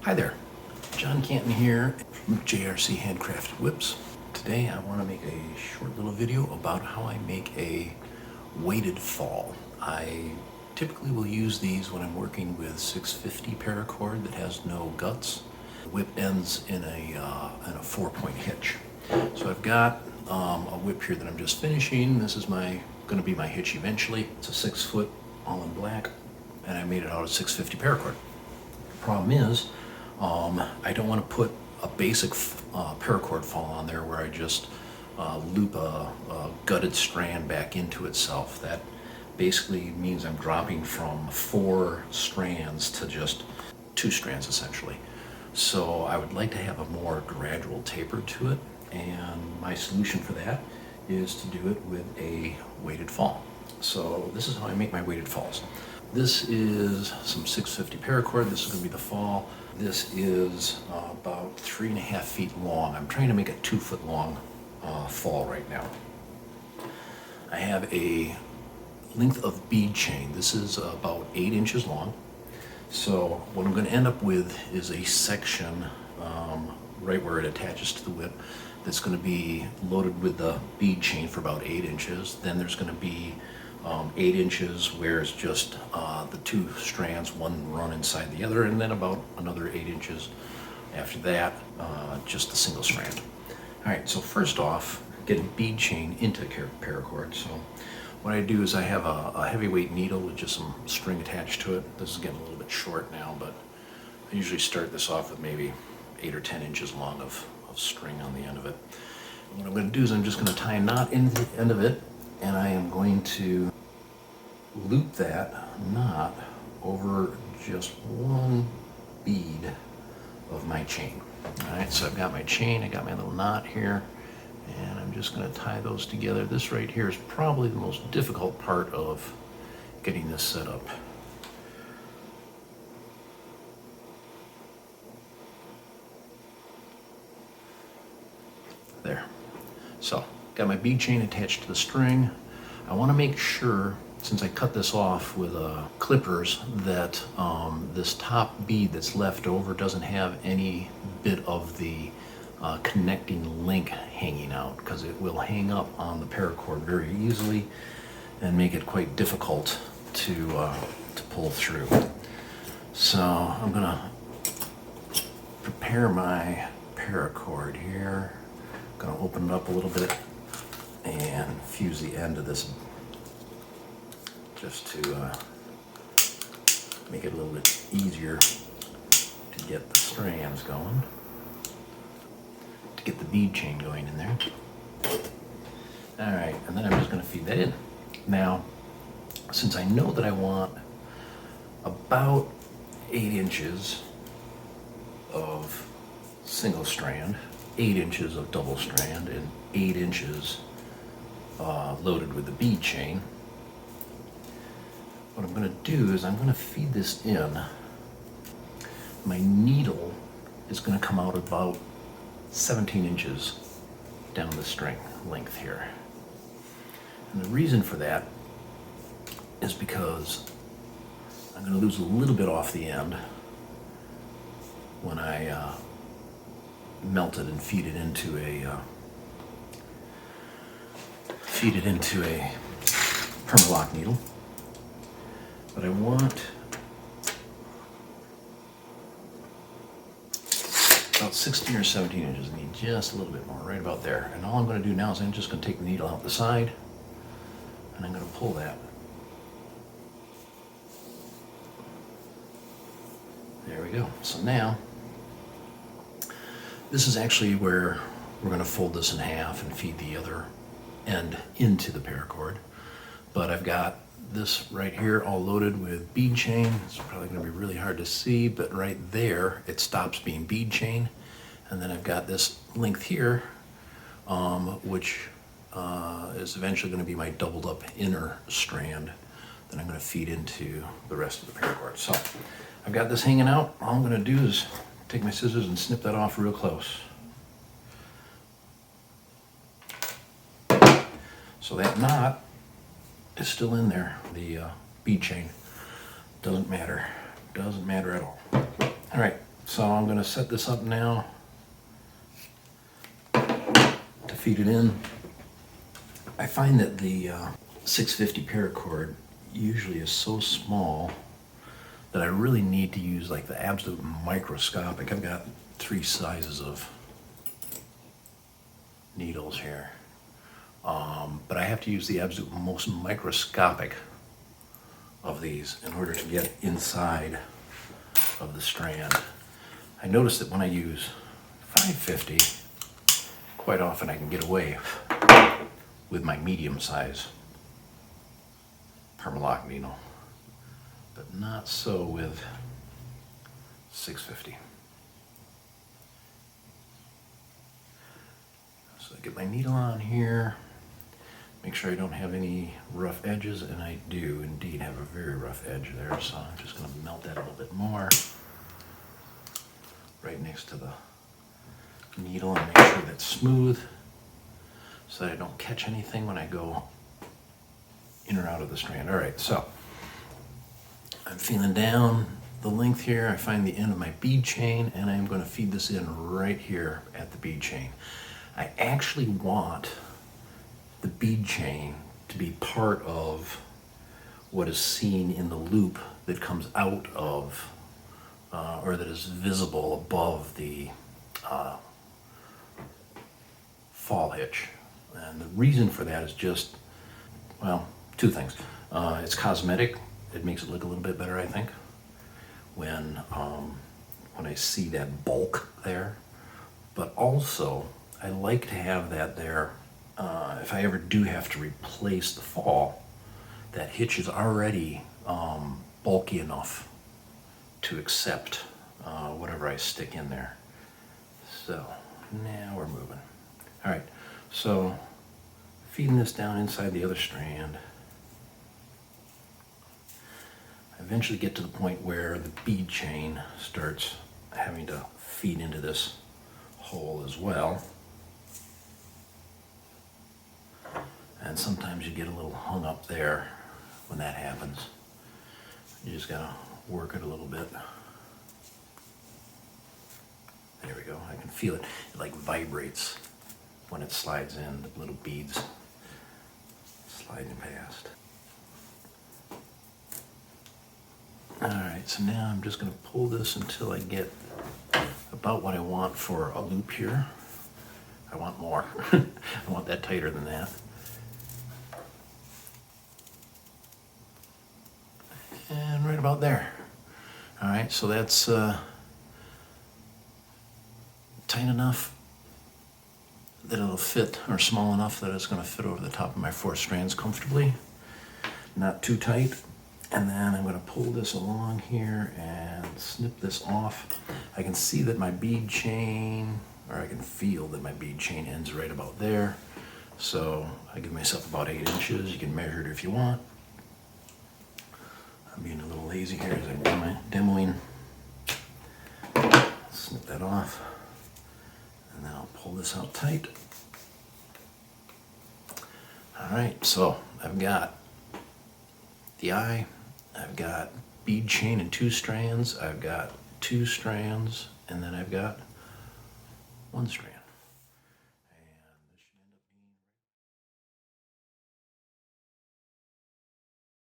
Hi there, John Canton here from JRC Handcrafted Whips. Today I want to make a short little video about how I make a weighted fall. I typically will use these when I'm working with 650 paracord that has no guts. The whip ends in a 4-point hitch. So I've got a whip here that I'm just finishing. This is going to be my hitch eventually. It's a 6-foot all in black, and I made it out of 650 paracord. The problem is, I don't want to put a basic paracord fall on there where I just loop a gutted strand back into itself. That basically means I'm dropping from 4 strands to just 2 strands essentially. So I would like to have a more gradual taper to it, and my solution for that is to do it with a weighted fall. So this is how I make my weighted falls. This is some 650 paracord. This is going to be the fall. This is about 3.5 feet long. I'm trying to make a 2-foot long fall right now. I have a length of bead chain. This is about 8 inches long. So what I'm going to end up with is a section right where it attaches to the whip that's going to be loaded with the bead chain for about 8 inches. Then there's going to be 8 inches where it's just the 2 strands, one run inside the other, and then about another 8 inches after that, just the single strand. All right, so first off, getting bead chain into paracord. So what I do is I have a heavyweight needle with just some string attached to it. This is getting a little bit short now, but I usually start this off with maybe 8 or 10 inches long of string on the end of it. And what I'm going to do is I'm just going to tie a knot into the end of it, and I am going to loop that knot over just one bead of my chain. All right, so I've got my chain, I got my little knot here, and I'm just going to tie those together. This right here is probably the most difficult part of getting this set up. There. So, got my bead chain attached to the string. I want to make sure, since I cut this off with clippers, that this top bead that's left over doesn't have any bit of the connecting link hanging out, because it will hang up on the paracord very easily and make it quite difficult to pull through. So I'm gonna prepare my paracord here. I'm gonna open it up a little bit and fuse the end of this just to make it a little bit easier to get the strands going, to get the bead chain going in there. All right, and then I'm just going to feed that in. Now, since I know that I want about 8 inches of single strand, 8 inches of double strand, and 8 inches loaded with the bead chain, what I'm going to do is I'm going to feed this in. My needle is going to come out about 17 inches down the string length here. And the reason for that is because I'm going to lose a little bit off the end when I melt it and feed it into a Permalock needle. But I want about 16 or 17 inches. I need just a little bit more, right about there. And all I'm going to do now is I'm just going to take the needle out the side, and I'm going to pull that. There we go. So now, this is actually where we're going to fold this in half and feed the other end into the paracord. But I've got this right here all loaded with bead chain. It's probably going to be really hard to see, but right there it stops being bead chain. And then I've got this length here, which is eventually going to be my doubled up inner strand that I'm going to feed into the rest of the paracord. So I've got this hanging out. All I'm going to do is take my scissors and snip that off real close. So that knot is still in there, the bead chain. Doesn't matter at all. All right, So I'm going to set this up now to feed it in. I find that the 650 paracord usually is so small that I really need to use like the absolute microscopic. I've got 3 sizes of needles here, but I have to use the absolute most microscopic of these in order to get inside of the strand. I notice that when I use 550, quite often I can get away with my medium size Permalock needle, but not so with 650. So I get my needle on here, make sure I don't have any rough edges, and I do indeed have a very rough edge there, so I'm just going to melt that a little bit more right next to the needle and make sure that's smooth so that I don't catch anything when I go in or out of the strand. All right, so I'm feeling down the length here. I find the end of my bead chain, and I'm going to feed this in right here at the bead chain. I actually want the bead chain to be part of what is seen in the loop that comes out of or that is visible above the fall hitch. And the reason for that is just, well, 2 things. It's cosmetic. It makes it look a little bit better, I think, when I see that bulk there. But also, I like to have that there if I ever do have to replace the fall. That hitch is already bulky enough to accept whatever I stick in there. So now we're moving. All right, so feeding this down inside the other strand. I eventually get to the point where the bead chain starts having to feed into this hole as well. And sometimes you get a little hung up there when that happens. You just gotta work it a little bit. There we go, I can feel it. It like vibrates when it slides in, the little beads sliding past. All right, so now I'm just gonna pull this until I get about what I want for a loop here. I want more. I want that tighter than that. And right about there. All right, so that's tight enough that it'll fit, or small enough that it's going to fit over the top of my 4 strands comfortably. Not too tight. And then I'm going to pull this along here and snip this off. I can see that my bead chain, or I can feel that my bead chain ends right about there. So I give myself about 8 inches. You can measure it if you want. I'm being a little lazy here as I'm demoing. Snip that off. And then I'll pull this out tight. All right, so I've got the eye, I've got bead chain in 2 strands, I've got 2 strands, and then I've got 1 strand.